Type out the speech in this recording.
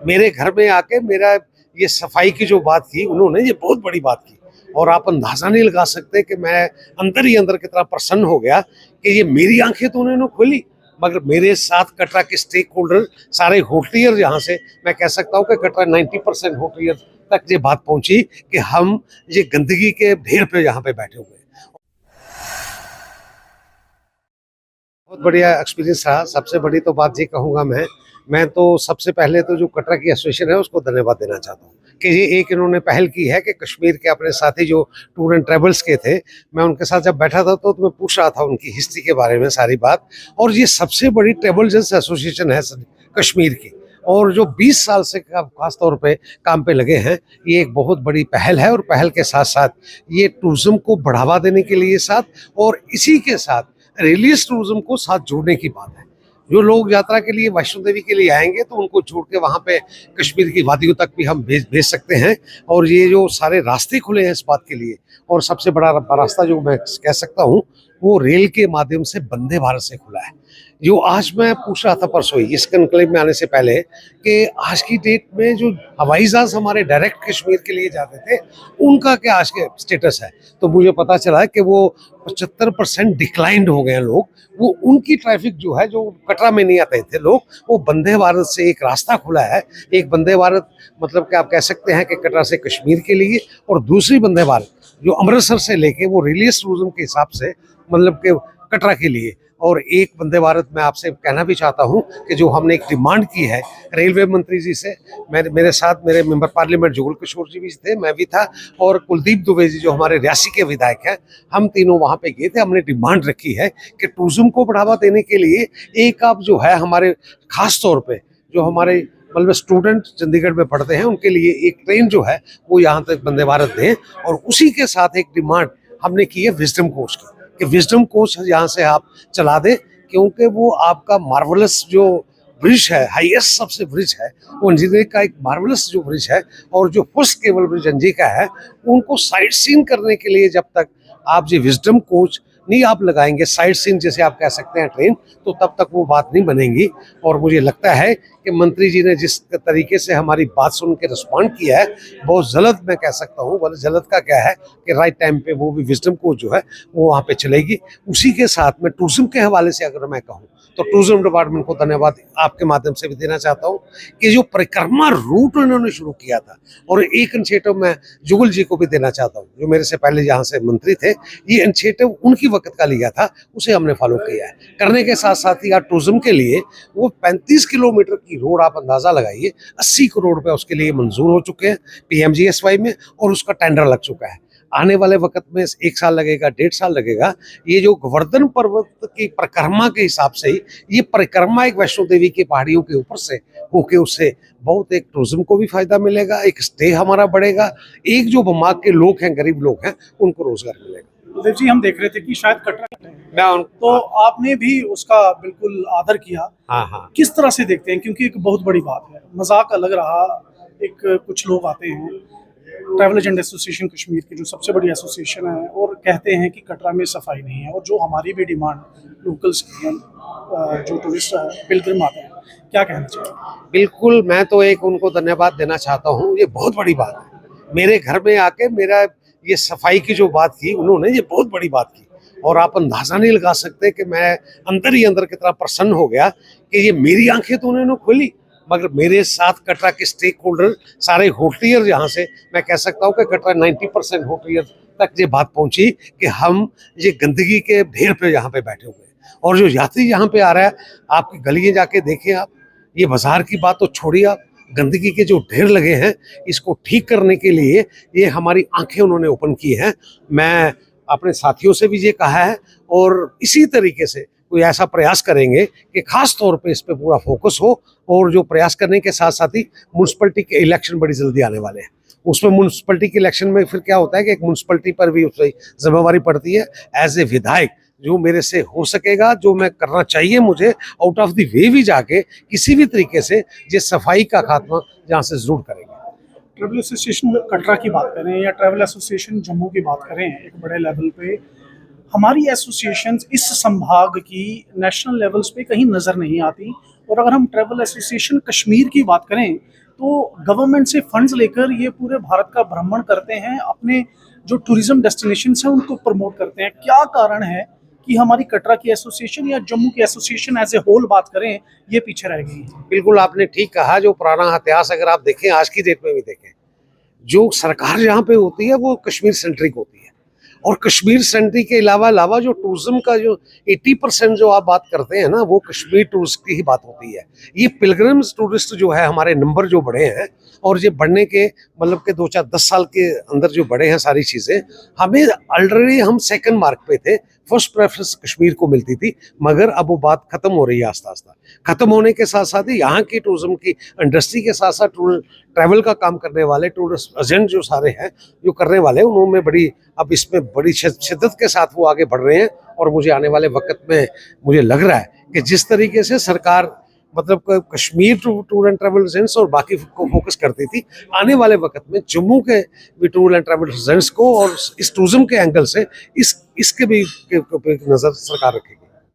मेरे घर में आके मेरा ये सफाई की जो बात की उन्होंने, ये बहुत बड़ी बात की। और आप अंदाजा नहीं लगा सकते कि मैं अंदर ही अंदर कितना प्रसन्न हो गया कि ये मेरी आंखें तो उन्होंने खोली, मगर मेरे साथ कटरा के स्टेक होल्डर सारे होटलियर, यहाँ से मैं कह सकता हूँ कि कटरा 90% होटलियर तक ये बात पहुंची कि हम ये गंदगी के ढेर पे यहाँ पे बैठे हुए हैं। बहुत बढ़िया एक्सपीरियंस रहा। सबसे बड़ी तो बात ये कहूँगा मैं तो सबसे पहले तो जो कटरा की एसोसिएशन है उसको धन्यवाद देना चाहता हूँ कि ये एक इन्होंने पहल की है कि कश्मीर के अपने साथी जो टूर एंड ट्रेवल्स के थे, मैं उनके साथ जब बैठा था तो मैं पूछ रहा था उनकी हिस्ट्री के बारे में सारी बात। और ये सबसे बड़ी ट्रेवल एजेंट्स एसोसिएशन है कश्मीर की, और जो 20 साल से खास तौर पे काम पे लगे हैं, ये एक बहुत बड़ी पहल है। और पहल के साथ साथ ये टूरिज्म को बढ़ावा देने के लिए साथ, और इसी के साथ रिलीजियस टूरिज्म को साथ जोड़ने की बात है। जो लोग यात्रा के लिए वैष्णो देवी के लिए आएंगे तो उनको छोड़ के वहाँ पे कश्मीर की वादियों तक भी हम भेज सकते हैं। और ये जो सारे रास्ते खुले हैं इस बात के लिए, और सबसे बड़ा रास्ता जो मैं कह सकता हूँ वो रेल के माध्यम से वंदे भारत से खुला है। जो आज मैं पूछ रहा था परसों इस कन्क्लेव में आने से पहले कि आज की डेट में जो हवाई जहाज हमारे डायरेक्ट कश्मीर के लिए जाते थे उनका क्या आज के स्टेटस है, तो मुझे पता चला कि वो 75% डिक्लाइंड हो गए हैं लोग। वो उनकी ट्रैफिक जो है, जो कटरा में नहीं आते थे लोग, वो वंदे भारत से एक रास्ता खुला है। एक वंदे भारत मतलब कि आप कह सकते हैं कि कटरा से कश्मीर के लिए, और दूसरी वंदे भारत जो अमृतसर से लेके वो रिलीजियस टूरिज्म के हिसाब से मतलब कि कटरा के लिए। और एक वंदे भारत मैं आपसे कहना भी चाहता हूं कि जो हमने एक डिमांड की है रेलवे मंत्री जी से, मेरे साथ मेरे मेंबर पार्लियामेंट जुगल किशोर जी भी थे, मैं भी था, और कुलदीप दुबे जी जो हमारे रियासी के विधायक हैं, हम तीनों वहां पे गए थे। हमने डिमांड रखी है कि टूरिज्म को बढ़ावा देने के लिए एक आप जो है हमारे खास तौर पे जो हमारे मतलब स्टूडेंट चंडीगढ़ में पढ़ते हैं उनके लिए एक ट्रेन जो है वो यहाँ तक वंदे भारत दें। और उसी के साथ एक डिमांड हमने की है विजडम कोच की, कि विजडम कोच यहाँ से आप चला दें, क्योंकि वो आपका मार्वलस जो ब्रिज है, हाईएस्ट सबसे ब्रिज है, वो एनजी का एक मार्वलस जो ब्रिज है, और जो फर्स्ट केबल ब्रिज एनजी का है, उनको साइट सीन करने के लिए जब तक आप जो विजडम कोच नहीं आप लगाएंगे, साइट सीन जैसे आप कह सकते हैं ट्रेन, तो तब तक वो बात नहीं बनेगी। और मुझे लगता है कि मंत्री जी ने जिस तरीके से हमारी बात सुन के रिस्पॉन्ड किया है, बहुत जल्द मैं कह सकता हूँ, बोले जल्द का क्या है कि राइट टाइम पे वो भी विजडम कोच जो है वो वहाँ पे चलेगी। उसी के साथ में टूरिज्म के हवाले से अगर मैं कहूँ तो टूरिज्म डिपार्टमेंट को धन्यवाद आपके माध्यम से भी देना चाहता हूँ कि जो परिक्रमा रूट उन्होंने शुरू किया था, और एक इनिशिएटिव मैं जुगल जी को भी देना चाहता हूँ जो मेरे से पहले यहाँ से मंत्री थे, ये इनिशिएटिव उनकी वक्त का लिया था, उसे हमने फॉलो किया है। करने के साथ साथ ही टूरिज्म के लिए वो 35 किलोमीटर की रोड आप अंदाजा लगाइए, 80 करोड़ रुपए उसके लिए मंजूर हो चुके हैं पीएमजीएसवाई में, और उसका टेंडर लग चुका है। आने वाले वक्त में 1 साल लगेगा, 1.5 साल लगेगा। ये जो गोवर्धन पर्वत की परिक्रमा के हिसाब से ही ये परिक्रमा एक वैष्णो देवी की पहाड़ियों के ऊपर से होके, उससे बहुत एक टूरिज्म को भी फायदा मिलेगा, एक स्टे हमारा बढ़ेगा, एक जो बमाग के लोग हैं, गरीब लोग हैं, उनको रोजगार मिलेगा। कुलदीप जी, हम देख रहे थे कि शायद कटरा तो आपने भी उसका बिल्कुल आदर किया। हाँ, किस तरह से देखते हैं, क्योंकि एक बहुत बड़ी बात है, मजाक अलग रहा, एक कुछ लोग आते हैं ट्रैवल एजेंट एसोसिएशन कश्मीर की जो सबसे बड़ी एसोसिएशन है, और कहते हैं कि कटरा में सफाई नहीं है, और जो हमारी भी डिमांड लोकल्स की जो टूरिस्ट पिलग्रिम आते हैं, क्या कहना चाहिए? बिल्कुल, मैं तो एक उनको धन्यवाद देना चाहता हूँ, ये बहुत बड़ी बात है। मेरे घर में आके मेरा ये सफाई की जो बात की उन्होंने, ये बहुत बड़ी बात की। और आप अंदाजा नहीं लगा सकते कि मैं अंदर ही अंदर कितना प्रसन्न हो गया कि ये मेरी आंखें तो उन्होंने खोली, मगर मेरे साथ कटरा के स्टेक होल्डर सारे होटलियर, यहाँ से मैं कह सकता हूँ कि कटरा 90% होटलियर तक ये बात पहुंची कि हम ये गंदगी के ढेर पे यहाँ पे बैठे हुए हैं। और जो यात्री यहाँ पे आ रहा है, आपकी गलियाँ जाके देखें आप, ये बाजार की बात तो छोड़िए आप, गंदगी के जो ढेर लगे हैं इसको ठीक करने के लिए ये हमारी आंखें उन्होंने ओपन की हैं। मैं अपने साथियों से भी ये कहा है, और इसी तरीके से कोई ऐसा प्रयास करेंगे कि खास तौर पे इस पे पूरा फोकस हो। और जो प्रयास करने के साथ साथ ही म्यूनसिपलिटी के इलेक्शन बड़ी जल्दी आने वाले हैं, उसमें म्यूनसिपलिटी के इलेक्शन में फिर क्या होता है कि एक म्यूनसिपलिटी पर भी उसकी जिम्मेवारी पड़ती है। एज ए विधायक जो मेरे से हो सकेगा, जो मैं करना चाहिए मुझे, आउट ऑफ द वे भी जाके किसी भी तरीके से ये सफाई का खात्मा यहाँ से जरूर करेंगे। ट्रैवल एसोसिएशन कटरा की बात करें या ट्रैवल एसोसिएशन जम्मू की बात करें, एक बड़े लेवल पे हमारी एसोसिएशंस इस संभाग की नेशनल लेवल्स पे कहीं नज़र नहीं आती, और अगर हम ट्रैवल एसोसिएशन कश्मीर की बात करें तो गवर्नमेंट से फंड्स लेकर ये पूरे भारत का भ्रमण करते हैं, अपने जो टूरिज्म डेस्टिनेशंस हैं उनको प्रमोट करते हैं। क्या कारण है कि हमारी कटरा की एसोसिएशन या जम्मू की एसोसिएशन एज ए होल बात करें, ये पीछे रह गई है? बिल्कुल आपने ठीक कहा। जो पुराना इतिहास अगर आप देखें, आज की डेट में भी देखें, जो सरकार यहाँ पे होती है वो कश्मीर सेंट्रिक होती है। और कश्मीर सेंट्रिक के अलावा जो टूरिज्म का जो 80% जो आप बात करते हैं ना, वो कश्मीर टूरिस्ट की ही बात होती है। ये पिलग्रिम्स टूरिस्ट जो है, हमारे नंबर जो बढ़े हैं, और ये बढ़ने के मतलब के 2-4-10 साल के अंदर जो बढ़े हैं सारी चीज़ें, हमें ऑलरेडी हम सेकंड मार्क पे थे, फर्स्ट प्रेफरेंस कश्मीर को मिलती थी, मगर अब वो बात खत्म हो रही है आस्ता आस्ता। खत्म होने के साथ साथ ही यहाँ की टूरिज्म की इंडस्ट्री के साथ साथ ट्रैवल का काम करने वाले टूरिस्ट एजेंट जो सारे हैं, जो करने वाले, उन्होंने बड़ी अब इसमें बड़ी शिद्दत के साथ वो आगे बढ़ रहे हैं। और मुझे आने वाले वक्त में मुझे लग रहा है कि जिस तरीके से सरकार मतलब Kashmir tour and travel agents और बाकी को फोकस करती थी, आने वाले वक्त में जम्मू के भी टूर एंड ट्रैवल एजेंट्स को और इस टूरिज्म के एंगल से इसके भी नज़र सरकार रखेगी।